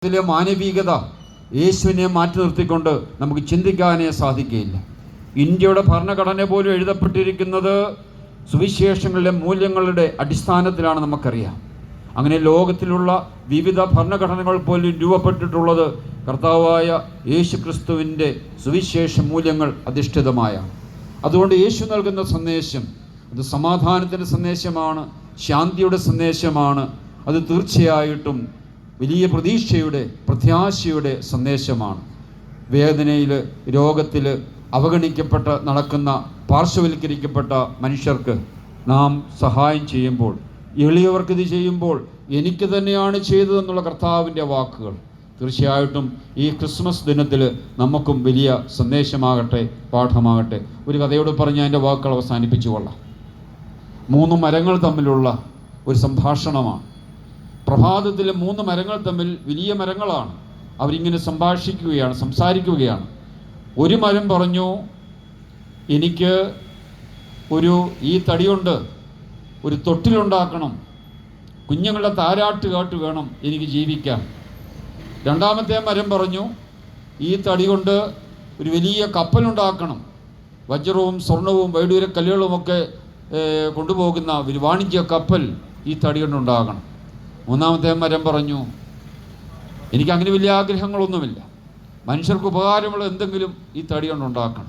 ഇതിലെ മാനവികത യേശുവിനെ മാറ്റി നിർത്തിക്കൊണ്ട് നമുക്ക് ചിന്തിക്കാനേ സാധിക്കുകയില്ല. ഇന്ത്യയുടെ ഭരണഘടന പോലും എഴുതപ്പെട്ടിരിക്കുന്നത് സുവിശേഷങ്ങളിലെ മൂല്യങ്ങളുടെ അടിസ്ഥാനത്തിലാണ് നമുക്കറിയാം. അങ്ങനെ ലോകത്തിലുള്ള വിവിധ ഭരണഘടനകൾ പോലും രൂപപ്പെട്ടിട്ടുള്ളത് കർത്താവായ യേശു ക്രിസ്തുവിൻ്റെ സുവിശേഷ മൂല്യങ്ങൾ അധിഷ്ഠിതമായാണ്. അതുകൊണ്ട് യേശു നൽകുന്ന സന്ദേശം അത് സമാധാനത്തിൻ്റെ സന്ദേശമാണ്, ശാന്തിയുടെ സന്ദേശമാണ്. അത് തീർച്ചയായിട്ടും വലിയ പ്രതീക്ഷയുടെ, പ്രത്യാശയുടെ സന്ദേശമാണ്. വേദനയിൽ, രോഗത്തിൽ അവഗണിക്കപ്പെട്ട് നടക്കുന്ന, പാർശ്വവൽക്കരിക്കപ്പെട്ട മനുഷ്യർക്ക് നാം സഹായം ചെയ്യുമ്പോൾ, എളിയവർക്കിത് ചെയ്യുമ്പോൾ എനിക്ക് തന്നെയാണ് ചെയ്തതെന്നുള്ള കർത്താവിൻ്റെ വാക്കുകൾ തീർച്ചയായിട്ടും ഈ ക്രിസ്മസ് ദിനത്തിൽ നമുക്കും വലിയ സന്ദേശമാകട്ടെ, പാഠമാകട്ടെ. ഒരു കഥയോട് പറഞ്ഞ് അതിൻ്റെ വാക്കുകൾ അവസാനിപ്പിച്ചു കൊള്ളാം. 3 മരങ്ങൾ തമ്മിലുള്ള ഒരു സംഭാഷണമാണ്. പ്രഭാതത്തിൽ 3 മരങ്ങൾ തമ്മിൽ, വലിയ മരങ്ങളാണ്, അവരിങ്ങനെ സംസാരിക്കുകയാണ്. ഒരു മരം പറഞ്ഞു, എനിക്ക് ഈ തടി കൊണ്ട് ഒരു തൊട്ടിലുണ്ടാക്കണം, കുഞ്ഞുങ്ങളുടെ താരാട്ടുകാട്ട് വേണം എനിക്ക് ജീവിക്കാൻ. രണ്ടാമത്തെ മരം പറഞ്ഞു, ഈ തടി കൊണ്ട് ഒരു വലിയ കപ്പലുണ്ടാക്കണം, വജ്രവും സ്വർണവും വൈഡൂര്യ കല്ലുകളുമൊക്കെ കൊണ്ടുപോകുന്ന ഒരു വാണിജ്യ കപ്പൽ ഈ തടി കൊണ്ടുണ്ടാകണം. മൂന്നാമത്തെ മരം പറഞ്ഞു, എനിക്കങ്ങനെ വലിയ ആഗ്രഹങ്ങളൊന്നുമില്ല, മനുഷ്യർക്ക് ഉപകാരമുള്ള എന്തെങ്കിലും ഈ തടി കൊണ്ടുണ്ടാക്കണം.